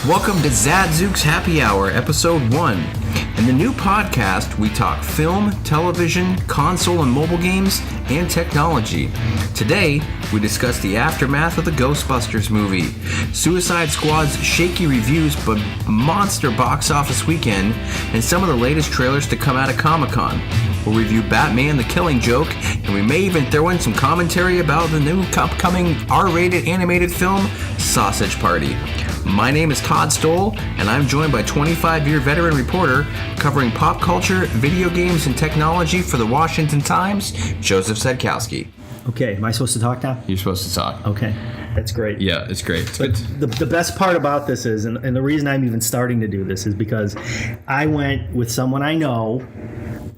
Welcome to Zadzooks Happy Hour, Episode 1. In the new podcast, we talk film, television, console and mobile games, and technology. Today, we discuss the aftermath of the Ghostbusters movie, Suicide Squad's shaky reviews but monster box office weekend, and some of the latest trailers to come out of Comic-Con. We'll review Batman the Killing Joke, and we may even throw in some commentary about the new upcoming R-rated animated film, Sausage Party. My name is Todd Stoll, and I'm joined by 25-year veteran reporter covering pop culture, video games, and technology for the Washington Times, Joseph Sedkowski. Okay, am I supposed to talk now? You're supposed to talk. Okay, that's great. Yeah, it's great. But the best part about this is, and the reason I'm even starting to do this is because I went with someone I know,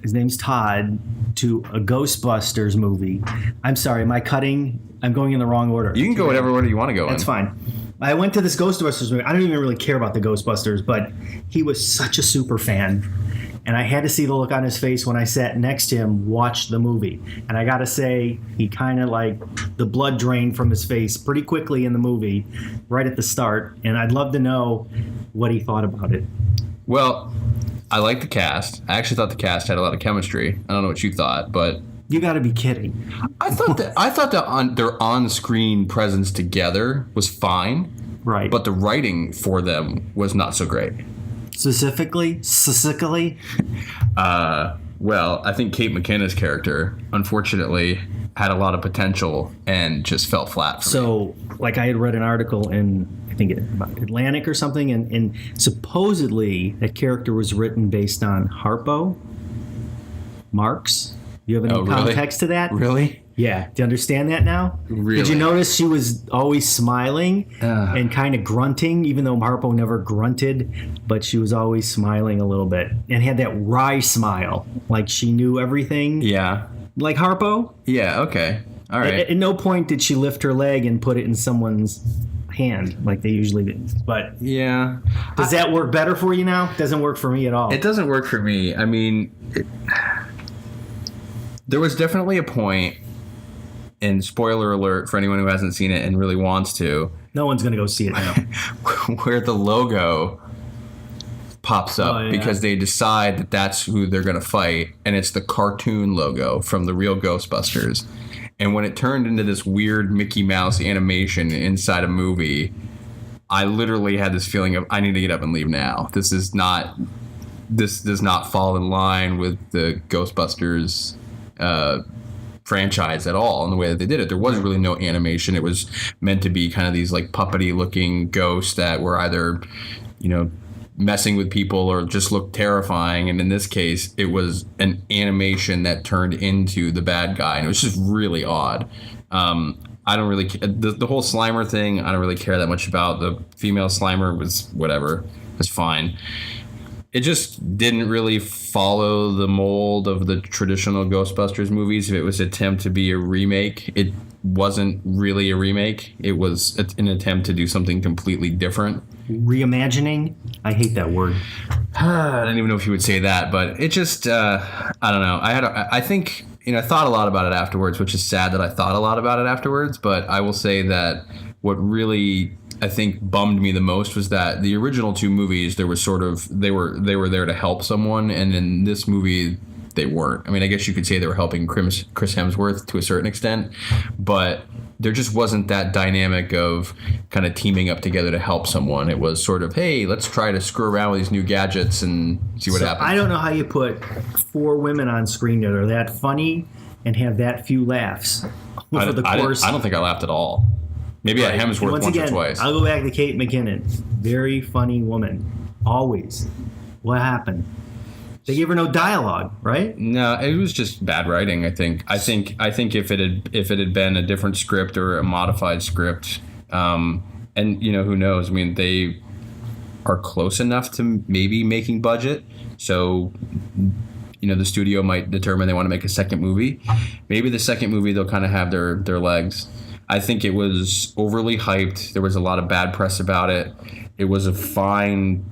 his name's Todd, to a Ghostbusters movie. I'm sorry, am I cutting? I'm going in the wrong order. You can go whatever order you want to go in. That's fine. I went to this Ghostbusters movie. I don't even really care about the Ghostbusters, but he was such a super fan. And I had to see the look on his face when I sat next to him, watch the movie. And I got to say, he kind of like, the blood drained from his face pretty quickly in the movie, right at the start. And I'd love to know what he thought about it. Well, I like the cast. I actually thought the cast had a lot of chemistry. I don't know what you thought, but... You got to be kidding. I thought that their on-screen presence together was fine. Right. But the writing for them was not so great. Specifically? Well, I think Kate McKinnon's character, unfortunately, had a lot of potential and just fell flat for me. So, like I had read an article in, I think, about Atlantic or something, and supposedly that character was written based on Harpo Marx. You have any context to that? Really? Yeah. Do you understand that now? Really? Did you notice she was always smiling and kind of grunting, even though Harpo never grunted, but she was always smiling a little bit and had that wry smile, like she knew everything. Yeah. Like Harpo? Yeah, okay. All right. At no point did she lift her leg and put it in someone's hand like they usually do. But yeah. Does that work better for you now? Doesn't work for me at all. It doesn't work for me. I mean... There was definitely a point, and spoiler alert for anyone who hasn't seen it and really wants to. No one's going to go see it now. Where the logo pops up because they decide that that's who they're going to fight, and it's the cartoon logo from the real Ghostbusters. And when it turned into this weird Mickey Mouse animation inside a movie, I literally had this feeling of, I need to get up and leave now. This does not fall in line with the Ghostbusters franchise at all in the way that they did it. There wasn't really no animation. It was meant to be kind of these like puppety looking ghosts that were either, messing with people or just looked terrifying. And in this case, it was an animation that turned into the bad guy. And it was just really odd. I don't really the whole Slimer thing. I don't really care that much about. The female Slimer was whatever. It was fine. It just didn't really follow the mold of the traditional Ghostbusters movies. If it was an attempt to be a remake, it wasn't really a remake. It was an attempt to do something completely different. Reimagining? I hate that word. I don't even know if you would say that, but it just, I don't know. I think, I thought a lot about it afterwards, which is sad that I thought a lot about it afterwards, but I will say that what really... I think bummed me the most was that the original two movies, there was sort of they were there to help someone, and in this movie they weren't. I mean, I guess you could say they were helping Chris Hemsworth to a certain extent, but there just wasn't that dynamic of kind of teaming up together to help someone. It was sort of, hey, let's try to screw around with these new gadgets and see what happens. I don't know how you put four women on screen that are that funny and have that few laughs over the course. I don't think I laughed at all. Maybe at Hemsworth once or twice. I'll go back to Kate McKinnon. Very funny woman. Always. What happened? They gave her no dialogue, right? No, it was just bad writing, I think. I think if it had been a different script or a modified script, and who knows? I mean, they are close enough to maybe making budget. So, the studio might determine they want to make a second movie. Maybe the second movie they'll kind of have their legs. I think it was overly hyped. There was a lot of bad press about it. It was a fine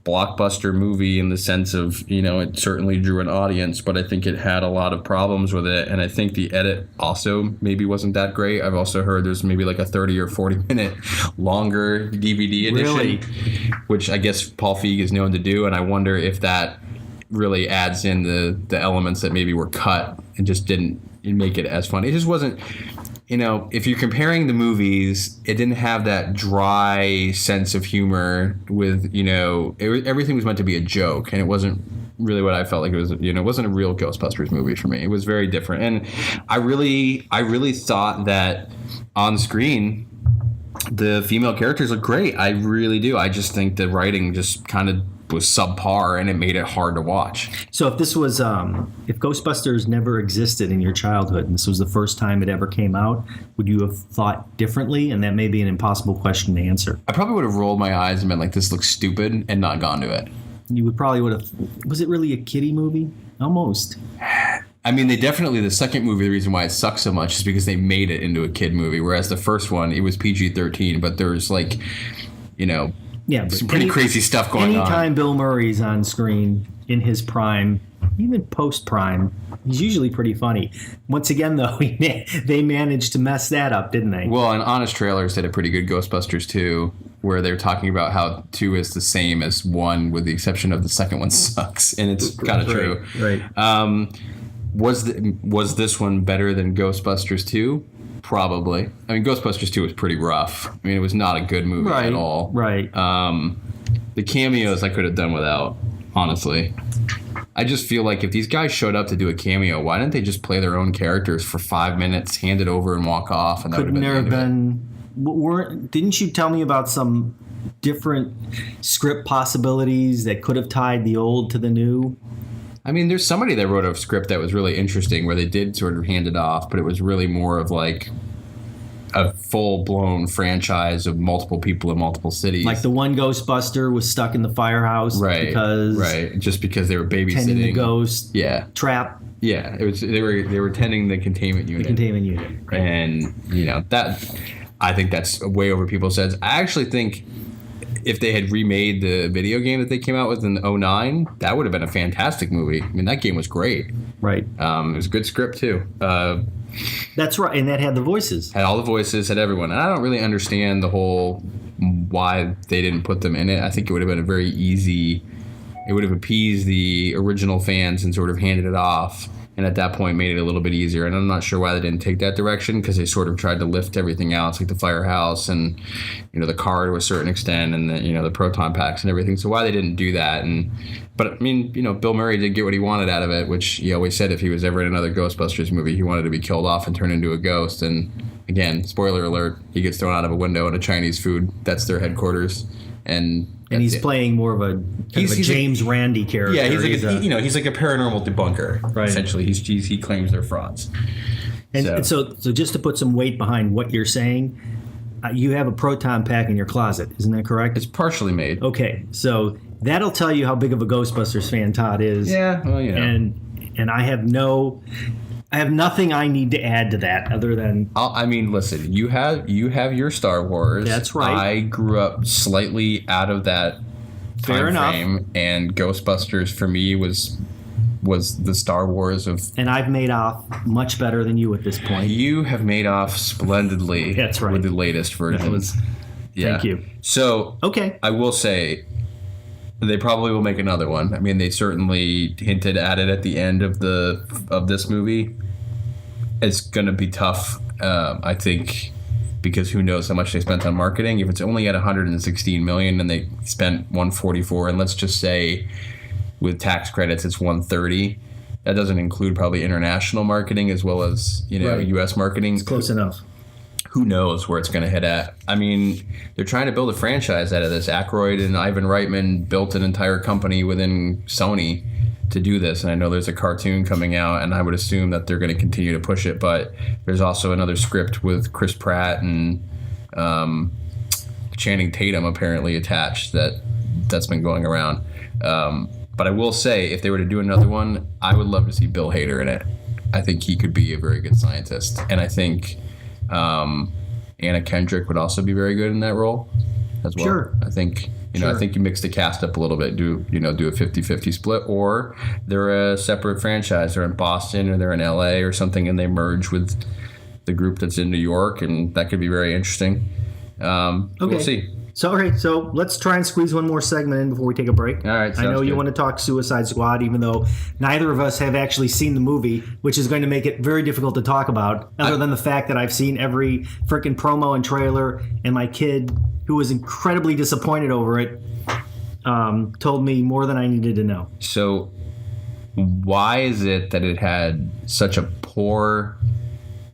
blockbuster movie in the sense of, it certainly drew an audience, but I think it had a lot of problems with it. And I think the edit also maybe wasn't that great. I've also heard there's maybe like a 30 or 40 minute longer DVD edition, Really? which I guess Paul Feig is known to do. And I wonder if that really adds in the elements that maybe were cut and just didn't make it as funny. It just wasn't... if you're comparing the movies, it didn't have that dry sense of humor with, everything was meant to be a joke, and it wasn't really what I felt like it was. It wasn't a real Ghostbusters movie for me. It was very different, and I really thought that on screen the female characters look great. I really do. I just think the writing just kind of was subpar, and it made it hard to watch. So if this was, if Ghostbusters never existed in your childhood, and this was the first time it ever came out, would you have thought differently? And that may be an impossible question to answer. I probably would have rolled my eyes and been like, this looks stupid, and not gone to it. You would have, was it really a kiddie movie? Almost. I mean, the second movie, the reason why it sucks so much is because they made it into a kid movie, whereas the first one, it was PG-13, but there's some pretty crazy stuff going on. Anytime Bill Murray's on screen in his prime, even post-prime, he's usually pretty funny. Once again, though, they managed to mess that up, didn't they? Well, and Honest Trailers did a pretty good Ghostbusters 2, where they're talking about how 2 is the same as 1, with the exception of the second one sucks, and it's kind of true. Right. Was this one better than Ghostbusters 2? Probably. I mean, Ghostbusters 2 was pretty rough. I mean, it was not a good movie at all. Right. The cameos I could have done without, honestly. I just feel like if these guys showed up to do a cameo, why didn't they just play their own characters for 5 minutes, hand it over, and walk off? And Couldn't there have been... Didn't you tell me about some different script possibilities that could have tied the old to the new? I mean, there's somebody that wrote a script that was really interesting where they did sort of hand it off, but it was really more of like a full-blown franchise of multiple people in multiple cities. Like the one Ghostbuster was stuck in the firehouse just because they were babysitting tending the ghost trap. Yeah, it was they were tending the containment unit. Right. And that I think that's way over people's heads. I actually think if they had remade the video game that they came out with in 2009, that would have been a fantastic movie. I mean, that game was great. Right. It was a good script, too. That's right. And that had the voices. Had all the voices, had everyone. And I don't really understand the whole why they didn't put them in it. I think it would have been a very easy... It would have appeased the original fans and sort of handed it off. And at that point made it a little bit easier. And I'm not sure why they didn't take that direction, because they sort of tried to lift everything else, like the firehouse and, the car to a certain extent, and the proton packs and everything. So why they didn't do that. But I mean, Bill Murray did get what he wanted out of it, which he always said if he was ever in another Ghostbusters movie, he wanted to be killed off and turned into a ghost. And again, spoiler alert, he gets thrown out of a window in a Chinese food. That's their headquarters. And he's playing more of a James Randi character. Yeah, he's like a paranormal debunker. Right. Essentially, he claims they're frauds. And so just to put some weight behind what you're saying, you have a proton pack in your closet, isn't that correct? It's partially made. Okay, so that'll tell you how big of a Ghostbusters fan Todd is. Yeah, well, And I have nothing I need to add to that other than... I mean, listen, you have your Star Wars. That's right. I grew up slightly out of that time frame, and Ghostbusters for me was the Star Wars of... And I've made off much better than you at this point. You have made off splendidly. That's right. With the latest version. Thank you. So, okay, I will say... They probably will make another one. I mean, they certainly hinted at it at the end of this movie. It's going to be tough, I think, because who knows how much they spent on marketing. If it's only at $116 million and they spent $144, and let's just say with tax credits it's $130, that doesn't include probably international marketing as well as U.S. marketing. It's close enough. Who knows where it's going to hit at? I mean, they're trying to build a franchise out of this. Aykroyd and Ivan Reitman built an entire company within Sony to do this. And I know there's a cartoon coming out, and I would assume that they're going to continue to push it. But there's also another script with Chris Pratt and Channing Tatum apparently attached that's been going around. But I will say, if they were to do another one, I would love to see Bill Hader in it. I think he could be a very good scientist. And I think... Anna Kendrick would also be very good in that role. as well. Sure. I think I think you mix the cast up a little bit, do a 50-50 split, or they're a separate franchise. They're in Boston or they're in LA or something, and they merge with the group that's in New York, and that could be very interesting. Okay. We'll see. So let's try and squeeze one more segment in before we take a break. All right. I know you good. want to talk Suicide Squad, even though neither of us have actually seen the movie, which is going to make it very difficult to talk about, other than the fact that I've seen every freaking promo and trailer, and my kid, who was incredibly disappointed over it, told me more than I needed to know. So why is it that it had such a poor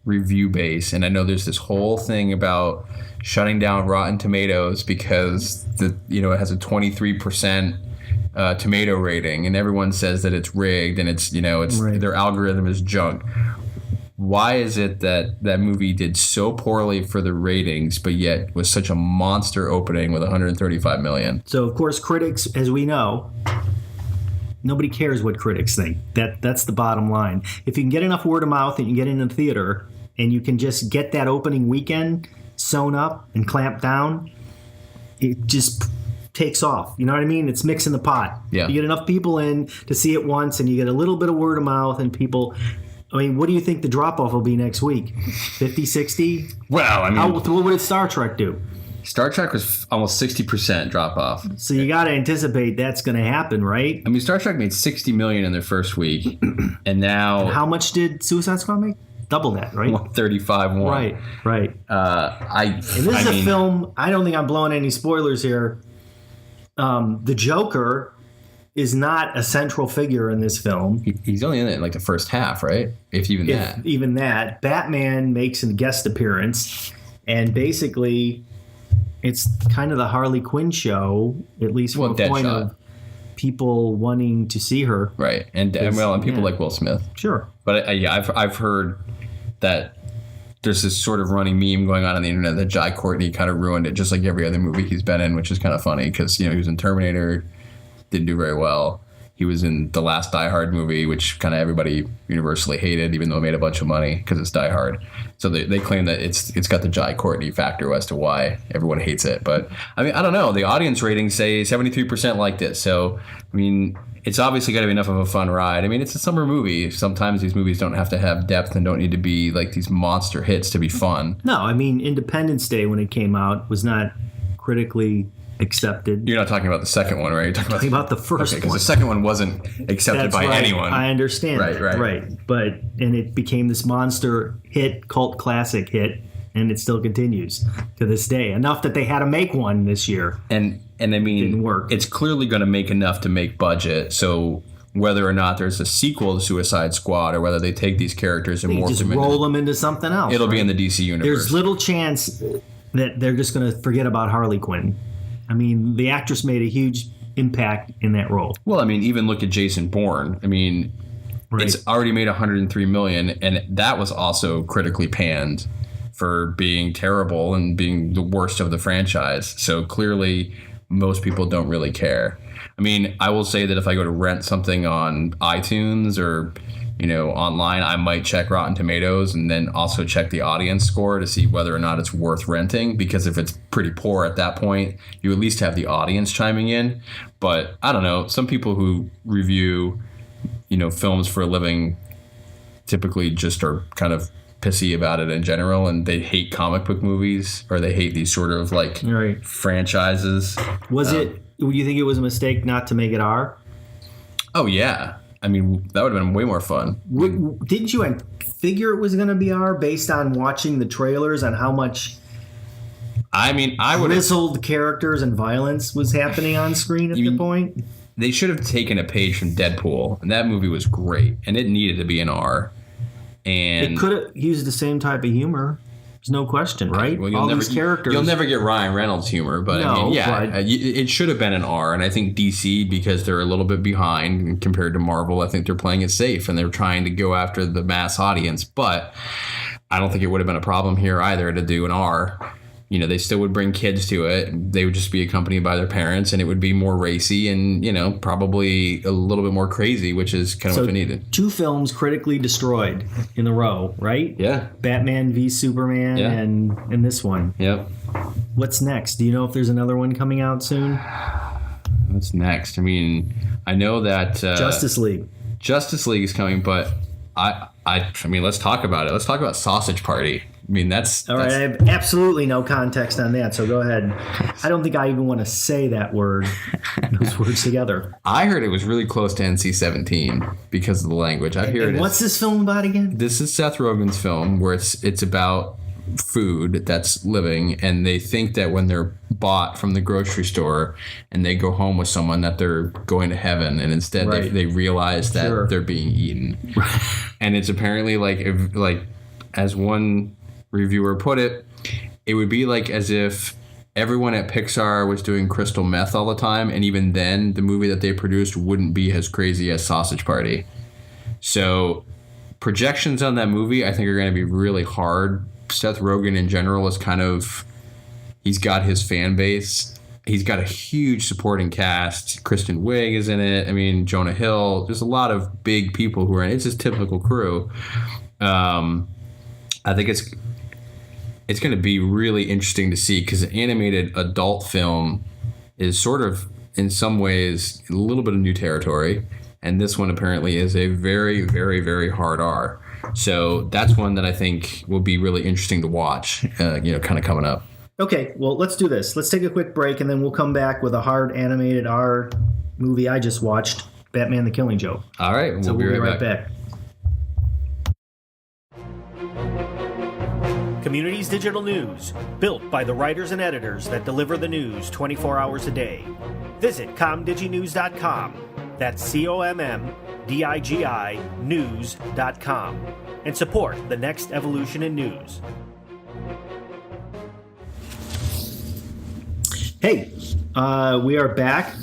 review base? And I know there's this whole thing about shutting down Rotten Tomatoes because it has a 23% tomato rating, and everyone says that it's rigged and it's Right. Their algorithm is junk. Why is it that movie did so poorly for the ratings, but yet was such a monster opening with 135 million? So, of course, critics, as we know, nobody cares what critics think. That's the bottom line. If you can get enough word of mouth and you get into the theater and you can just get that opening weekend sewn up and clamped down, it just takes off. You know what I mean? It's mixing the pot. Yeah. You get enough people in to see it once, and you get a little bit of word of mouth, and people... I mean, what do you think the drop-off will be next week? 50, 60? Well, I mean... What did Star Trek do? Star Trek was almost 60% drop off. So you got to anticipate that's going to happen, right? I mean, Star Trek made $60 million in their first week, and now... And how much did Suicide Squad make? Double that, right? 135 more. Right. And this is a film, I don't think I'm blowing any spoilers here. The Joker is not a central figure in this film. He's only in it in like the first half, right? If even that. Batman makes a guest appearance, and basically it's kind of the Harley Quinn show, at least from a point of people wanting to see her. Right. And people like Will Smith. Sure. But I've heard that there's this sort of running meme going on the internet that Jai Courtney kind of ruined it, just like every other movie he's been in, which is kind of funny because he was in Terminator, didn't do very well. He was in the last Die Hard movie, which kind of everybody universally hated, even though it made a bunch of money because it's Die Hard. So they claim that it's got the Jai Courtney factor as to why everyone hates it. But I mean, I don't know. The audience ratings say 73% liked it. So I mean, it's obviously got to be enough of a fun ride. I mean, it's a summer movie. Sometimes these movies don't have to have depth and don't need to be like these monster hits to be fun. No, I mean, Independence Day when it came out was not critically accepted. You're not talking about the second one, right? You're talking about the first one. Because the second one wasn't accepted by anyone. I understand. Right. And it became this monster hit, cult classic hit, and it still continues to this day. Enough that they had to make one this year. And I mean, didn't work. It's clearly going to make enough to make budget. So whether or not there's a sequel to Suicide Squad or whether they take these characters and morph just them roll them into something else. It'll be in the DC universe. There's little chance that they're just going to forget about Harley Quinn. I mean, the actress made a huge impact in that role. Well, I mean, even look at Jason Bourne. I mean, It's already made $103 million, and that was also critically panned for being terrible and being the worst of the franchise. So clearly, most people don't really care. I mean, I will say that if I go to rent something on iTunes or online, I might check Rotten Tomatoes and then also check the audience score to see whether or not it's worth renting, because if it's pretty poor at that point, you at least have the audience chiming in. But I don't know, some people who review films for a living typically just are kind of pissy about it in general, and they hate comic book movies, or they hate these sort of like franchises. Do you think it was a mistake not to make it R? Oh yeah, I mean, that would have been way more fun. Didn't you figure it was going to be R based on watching the trailers on how much I would grizzled characters and violence was happening on screen at the point? They should have taken a page from Deadpool, and that movie was great, and it needed to be an R. And it could have used the same type of humor. There's no question, right? Well, all these characters. You'll never get Ryan Reynolds humor, but it should have been an R. And I think DC, because they're a little bit behind compared to Marvel, I think they're playing it safe and they're trying to go after the mass audience. But I don't think it would have been a problem here either to do an R. They still would bring kids to it. They would just be accompanied by their parents, and it would be more racy and, probably a little bit more crazy, which is kind of what we needed. 2 films critically destroyed in a row, right? Yeah. Batman v Superman and this one. Yep. What's next? Do you know if there's another one coming out soon? What's next? I mean, I know that Justice League. Justice League is coming, but I mean, let's talk about it. Let's talk about Sausage Party. I mean, that's all right. I have absolutely no context on that, so go ahead. I don't think I even want to say that word, those words together. I heard it was really close to NC-17 because of the language. What's this film about again? This is Seth Rogen's film where it's about food that's living, and they think that when they're bought from the grocery store and they go home with someone that they're going to heaven, and instead they realize that they're being eaten. And it's apparently like as one reviewer put it, it would be like as if everyone at Pixar was doing crystal meth all the time, and even then the movie that they produced wouldn't be as crazy as Sausage Party. So projections on that movie I think are going to be really hard. Seth Rogen in general is he's got his fan base. He's got a huge supporting cast. Kristen Wiig is in it. I mean, Jonah Hill. There's a lot of big people who are in it. It's his typical crew. I think it's going to be really interesting to see because an animated adult film is sort of, in some ways, a little bit of new territory. And this one apparently is a very, very, very hard R. So that's one that I think will be really interesting to watch, kind of coming up. Okay, well, let's do this. Let's take a quick break, and then we'll come back with a hard animated R movie I just watched, Batman the Killing Joke. All right, we'll be right back. Communities Digital News, built by the writers and editors that deliver the news 24 hours a day. Visit comdiginews.com. That's COMMDIGI news.com. And support the next evolution in news. Hey, we are back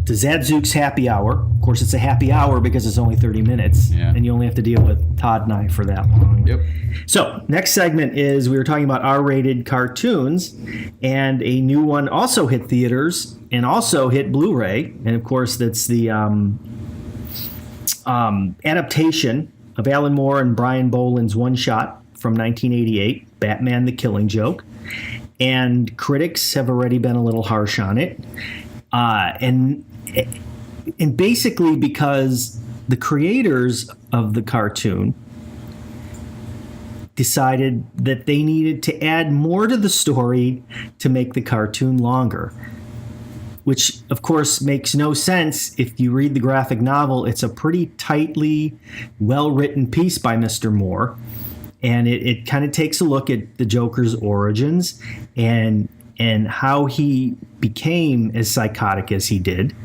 to Zadzooks Happy Hour. Of course, it's a happy hour because it's only 30 minutes. Yeah. And you only have to deal with Todd and I for that long. Yep. So, next segment is we were talking about R-rated cartoons, and a new one also hit theaters and also hit Blu-ray. And, of course, that's the adaptation of Alan Moore and Brian Boland's one-shot from 1988, Batman the Killing Joke. And critics have already been a little harsh on it. And basically because the creators of the cartoon decided that they needed to add more to the story to make the cartoon longer, which of course makes no sense. If you read the graphic novel, it's a pretty tightly well-written piece by Mr. Moore, and it kind of takes a look at the Joker's origins and how he became as psychotic as he did,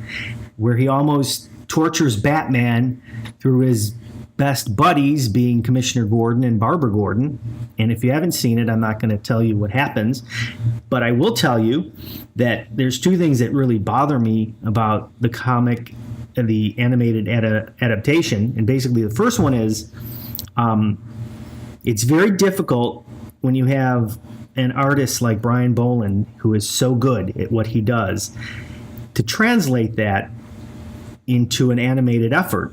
where he almost tortures Batman through his best buddies being Commissioner Gordon and Barbara Gordon. And if you haven't seen it, I'm not going to tell you what happens, but I will tell you that there's two things that really bother me about the comic and the animated adaptation. And basically the first one is it's very difficult when you have an artist like Brian Boland, who is so good at what he does, to translate that into an animated effort,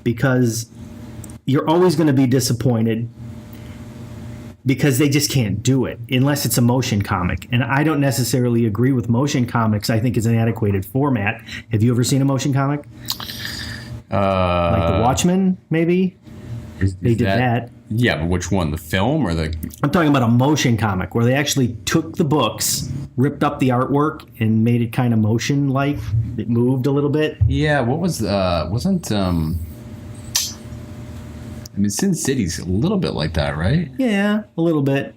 because you're always going to be disappointed because they just can't do it unless it's a motion comic. And I don't necessarily agree with motion comics. I think it's an antiquated format. Have you ever seen a motion comic? Like The Watchmen, maybe? They did that. Yeah, but which one? The film or the... I'm talking about a motion comic where they actually took the books, ripped up the artwork, and made it kind of motion-like. It moved a little bit. Yeah, what was... wasn't... I mean, Sin City's a little bit like that, right? Yeah, a little bit.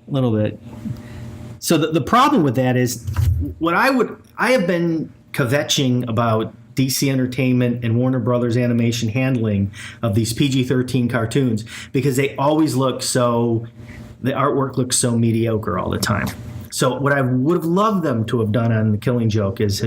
So the problem with that is I have been kvetching about DC Entertainment and Warner Brothers Animation handling of these PG-13 cartoons because they always look the artwork looks so mediocre all the time. So what I would have loved them to have done on The Killing Joke is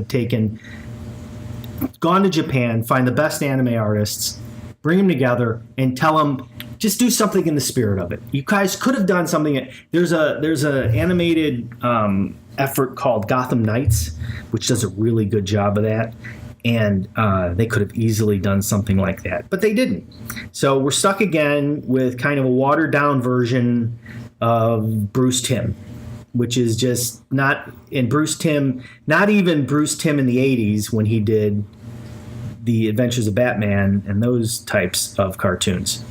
gone to Japan, find the best anime artists, bring them together, and tell them, just do something in the spirit of it. You guys could have done something. There's a animated effort called Gotham Knights, which does a really good job of that. And they could have easily done something like that, but they didn't. So we're stuck again with kind of a watered-down version of Bruce Timm, which is just not in Bruce Timm, not even Bruce Timm in the 80s when he did the Adventures of Batman and those types of cartoons.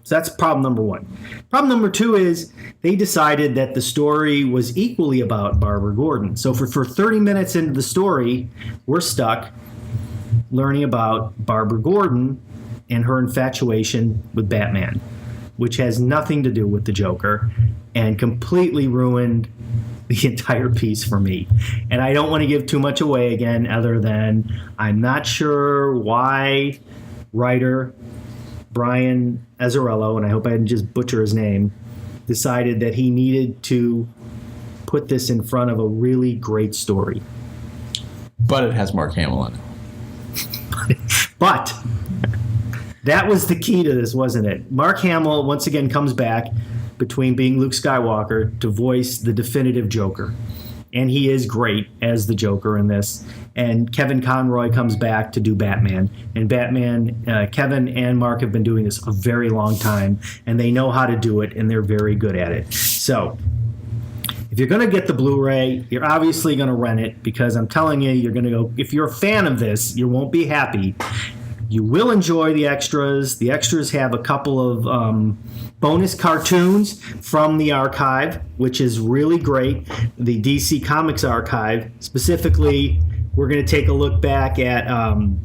So that's problem number one. Problem number two is they decided that the story was equally about Barbara Gordon. So for 30 minutes into the story, we're stuck learning about Barbara Gordon and her infatuation with Batman, which has nothing to do with the Joker and completely ruined the entire piece for me. And I don't want to give too much away again, other than I'm not sure why writer Brian Azzarello, and I hope I didn't just butcher his name, decided that he needed to put this in front of a really great story. But it has Mark Hamill in it. But that was the key to this, wasn't it? Mark Hamill once again comes back between being Luke Skywalker to voice the definitive Joker. And he is great as the Joker in this. And Kevin Conroy comes back to do Batman. And Batman, Kevin and Mark have been doing this a very long time, and they know how to do it, and they're very good at it. So if you're going to get the Blu-ray, you're obviously going to rent it, because I'm telling you, you're going to go, if you're a fan of this, you won't be happy. You will enjoy the extras. The extras have a couple of bonus cartoons from the archive, which is really great. The DC Comics archive. Specifically, we're going to take a look back at an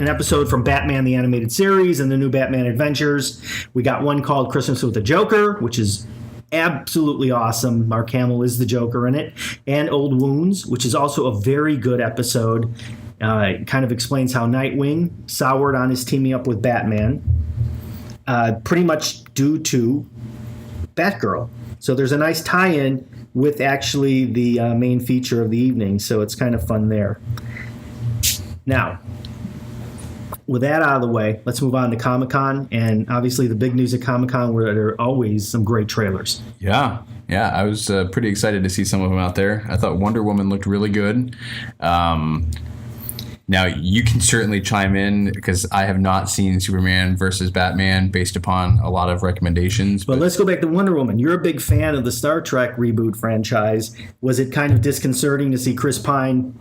episode from Batman the Animated Series and the new Batman Adventures. We got one called Christmas with the Joker, which is absolutely awesome. Mark Hamill is the Joker in it. And Old Wounds, which is also a very good episode. It kind of explains how Nightwing soured on his teaming up with Batman, pretty much due to Batgirl. So there's a nice tie-in with actually the main feature of the evening, so it's kind of fun there. Now, with that out of the way, let's move on to Comic-Con, and obviously the big news at Comic-Con were there are always some great trailers. Yeah, I was pretty excited to see some of them out there. I thought Wonder Woman looked really good. Now, you can certainly chime in, because I have not seen Superman versus Batman based upon a lot of recommendations. But let's go back to Wonder Woman. You're a big fan of the Star Trek reboot franchise. Was it kind of disconcerting to see Chris Pine?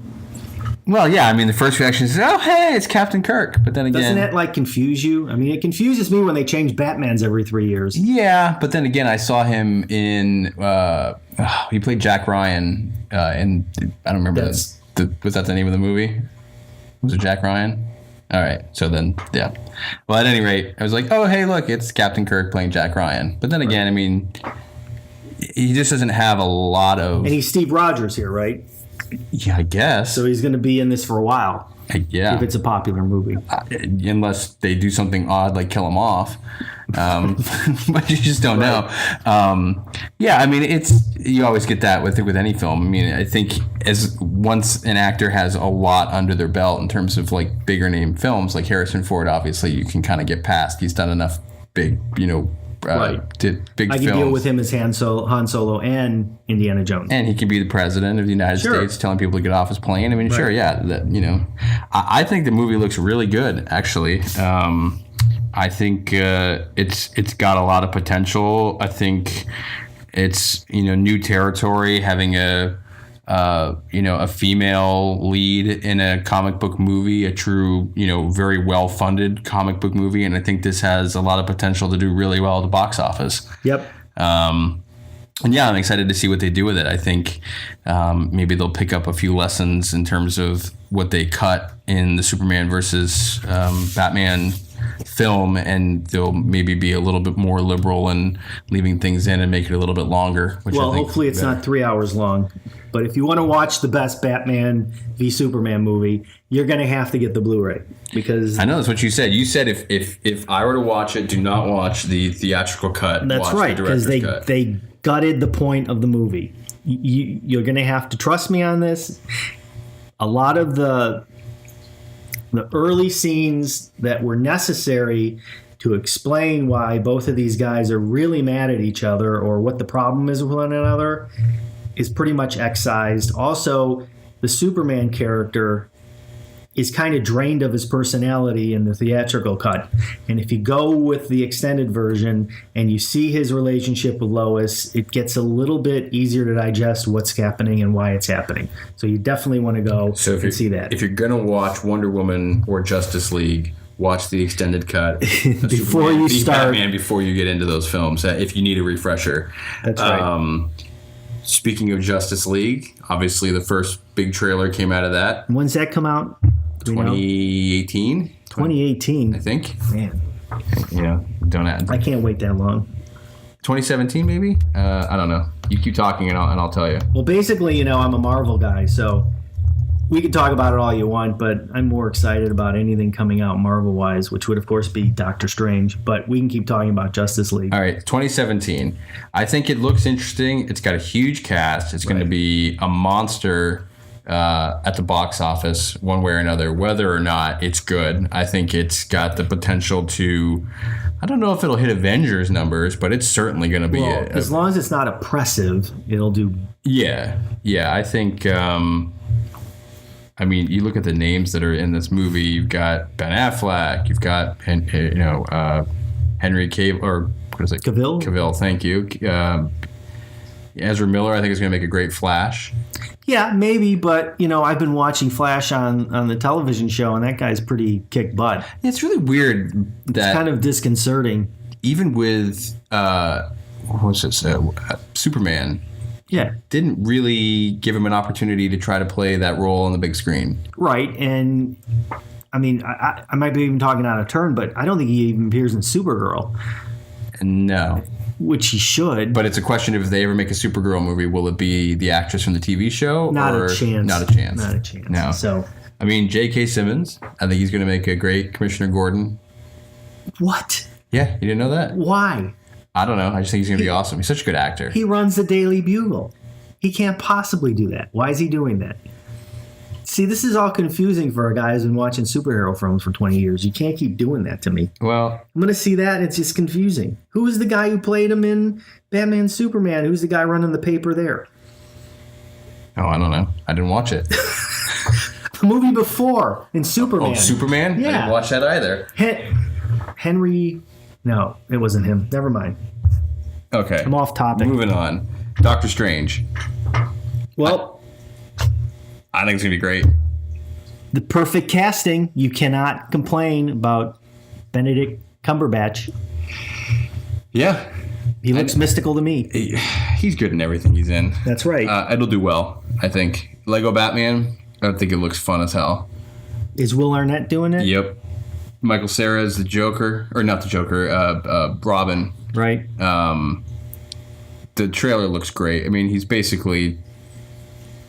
Well, yeah. I mean, the first reaction is, oh, hey, it's Captain Kirk. But then again... Doesn't that, confuse you? I mean, it confuses me when they change Batmans every 3 years. Yeah, but then again, I saw him in... he played Jack Ryan in... I don't remember. Was that the name of the movie? Was it Jack Ryan? All right. So then, yeah. Well, at any rate, I was like, oh, hey, look, it's Captain Kirk playing Jack Ryan. But then again, I mean, he just doesn't have a lot of... And he's Steve Rogers here, right? Yeah, I guess. So he's going to be in this for a while. Yeah. If it's a popular movie. Unless they do something odd like kill him off. But you just don't know. Yeah, I mean, you always get that with any film. I mean, I think once an actor has a lot under their belt in terms of bigger name films, like Harrison Ford, obviously you can kind of get past. He's done enough big, did big I films. can deal with him as Han Solo and Indiana Jones. And he can be the president of the United States, telling people to get off his plane. I mean, sure, yeah. I think the movie looks really good, actually. I think it's got a lot of potential. I think it's new territory, having a female lead in a comic book movie, a true very well funded comic book movie, and I think this has a lot of potential to do really well at the box office. Yep. And yeah, I'm excited to see what they do with it. I think maybe they'll pick up a few lessons in terms of what they cut in the Superman versus Batman film, and they'll maybe be a little bit more liberal in leaving things in and make it a little bit longer. Well, hopefully it's not 3 hours long. But if you want to watch the best Batman v Superman movie, you're going to have to get the Blu-ray, because I know that's what you said. You said if I were to watch it, do not watch the theatrical cut. That's watch right, because cut. they gutted the point of the movie. You're going to have to trust me on this. A lot of the early scenes that were necessary to explain why both of these guys are really mad at each other, or what the problem is with one another, is pretty much excised. Also, the Superman character is kind of drained of his personality in the theatrical cut. And if you go with the extended version and you see his relationship with Lois, it gets a little bit easier to digest what's happening and why it's happening. So you definitely want to go and see that. If you're going to watch Wonder Woman or Justice League, watch the extended cut before you start. Batman before you get into those films, if you need a refresher. That's right. Speaking of Justice League, obviously the first big trailer came out of that. When's that come out? 2018? 2018. I think. Man. Yeah, don't add. I can't wait that long. 2017 maybe? I don't know. You keep talking and I'll tell you. Well, basically, I'm a Marvel guy, so we can talk about it all you want, but I'm more excited about anything coming out Marvel-wise, which would, of course, be Doctor Strange. But we can keep talking about Justice League. All right, 2017. I think it looks interesting. It's got a huge cast. It's going to be a monster at the box office one way or another. Whether or not it's good, I think it's got the potential to... I don't know if it'll hit Avengers numbers, but it's certainly going to be... as long as it's not oppressive, it'll do... Yeah, I think... I mean, you look at the names that are in this movie. You've got Ben Affleck. You've got Henry Cavill, or what is it? Cavill. Thank you. Ezra Miller, I think, is going to make a great Flash. Yeah, maybe, but I've been watching Flash on the television show, and that guy's pretty kick butt. Yeah, it's really weird that it's kind of disconcerting. Even with Superman. Yeah. Didn't really give him an opportunity to try to play that role on the big screen. Right. And I mean, I might be even talking out of turn, but I don't think he even appears in Supergirl. No. Which he should. But it's a question of if they ever make a Supergirl movie, will it be the actress from the TV show? Not a chance. Not a chance. Not a chance. No. So, I mean, J.K. Simmons, I think he's going to make a great Commissioner Gordon. What? Yeah, you didn't know that? Why? I don't know. I just think he's going to be awesome. He's such a good actor. He runs the Daily Bugle. He can't possibly do that. Why is he doing that? See, this is all confusing for a guy who's been watching superhero films for 20 years. You can't keep doing that to me. Well, I'm going to see that, and it's just confusing. Who was the guy who played him in Batman Superman? Who's the guy running the paper there? Oh, I don't know. I didn't watch it. The movie before, in Superman. Oh, Superman? Yeah. I didn't watch that either. Henry... No, it wasn't him. Never mind. Okay. I'm off topic. Moving on. Doctor Strange. Well, I think it's going to be great. The perfect casting. You cannot complain about Benedict Cumberbatch. Yeah. He looks mystical to me. He's good in everything he's in. That's right. It'll do well, I think. Lego Batman, I think it looks fun as hell. Is Will Arnett doing it? Yep. Michael Cera is the Joker, or not the Joker, Robin. Right. The trailer looks great. I mean, he's basically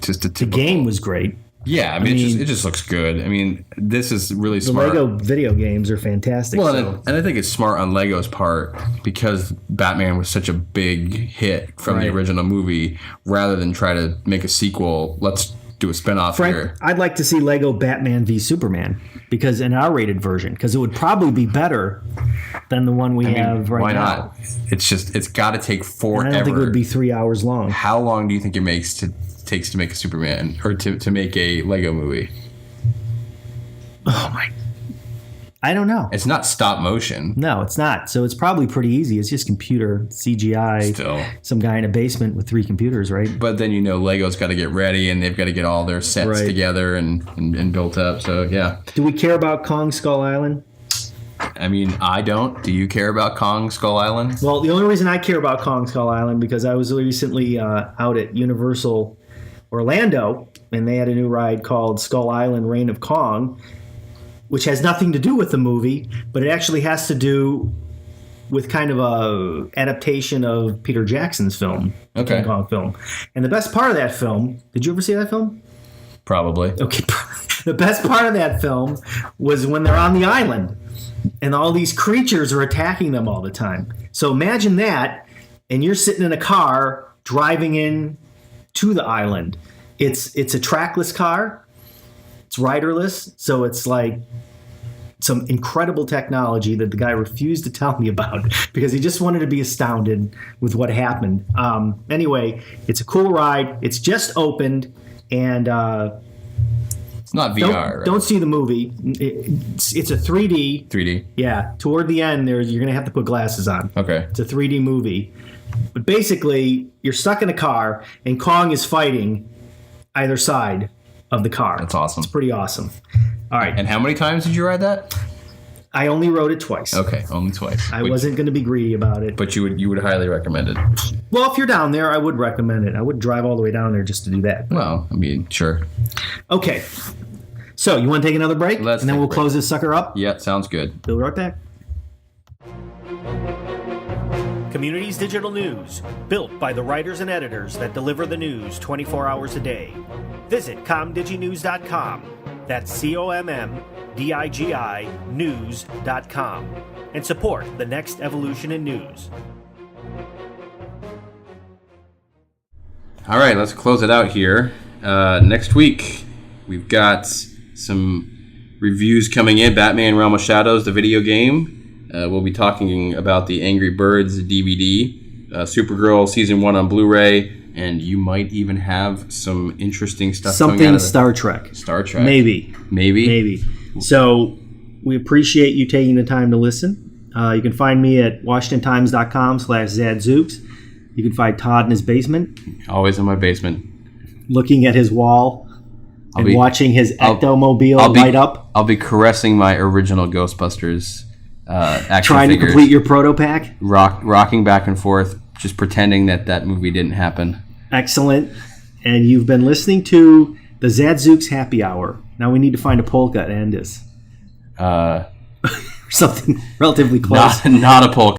just a typical... The game was great. Yeah, I mean, it just looks good. I mean, this is really smart. The Lego video games are fantastic. Well, and I think it's smart on Lego's part because Batman was such a big hit from the original movie. Rather than try to make a sequel, let's do a spinoff here. I'd like to see Lego Batman v Superman because an R-rated version, because it would probably be better than the one we have right now. Why not? It's got to take forever. And I don't think it would be 3 hours long. How long do you think it takes to make a Superman or to make a Lego movie? Oh my! I don't know. It's not stop motion. No, it's not. So it's probably pretty easy. It's just computer CGI. Still, some guy in a basement with 3 computers, right? But then Lego's got to get ready and they've got to get all their sets together and built up. So yeah. Do we care about Kong Skull Island? I mean, I don't. Do you care about Kong Skull Island? Well, the only reason I care about Kong Skull Island because I was recently out at Universal Orlando and they had a new ride called Skull Island Reign of Kong, which has nothing to do with the movie, but it actually has to do with kind of a adaptation of Peter Jackson's film, King Kong film. And the best part of that film, did you ever see that film? Probably. Okay. The best part of that film was when they're on the island and all these creatures are attacking them all the time. So imagine that, and you're sitting in a car driving in to the island. It's a trackless car. It's riderless, so it's like some incredible technology that the guy refused to tell me about because he just wanted to be astounded with what happened. Anyway, it's a cool ride. It's just opened, and Not VR, right? Don't see the movie. It's a 3D. 3D. Yeah. Toward the end, you're going to have to put glasses on. Okay. It's a 3D movie. But basically, you're stuck in a car, and Kong is fighting either side of the car. That's awesome. It's pretty awesome. All right. And how many times did you ride that? I only rode it twice. Okay, only twice. I wasn't going to be greedy about it. But you would highly recommend it. Well, if you're down there, I would recommend it. I would drive all the way down there just to do that. Well, I mean, sure. Okay. So, you want to take another break? Let's and then take we'll a break. close this sucker up? Yeah, sounds good. Be right back. Communities Digital News, built by the writers and editors that deliver the news 24 hours a day. Visit comdiginews.com. That's COMMDIGI news.com. And support the next evolution in news. All right, let's close it out here. Next week, we've got some reviews coming in. Batman Realm of Shadows, the video game. We'll be talking about the Angry Birds DVD, Supergirl Season 1 on Blu-ray, and you might even have some interesting stuff coming out Something of Star Trek. Star Trek. Maybe. So we appreciate you taking the time to listen. You can find me at WashingtonTimes.com/Zadzooks. You can find Todd in his basement, Always in my basement. looking at his wall and watching his ectomobile light up. I'll be caressing my original Ghostbusters action Trying figures. to complete your proto-pack. Rocking back and forth, just pretending that movie didn't happen. Excellent. And you've been listening to the Zadzooks Happy Hour. Now we need to find a polka to end this. Something relatively close. Not a polka.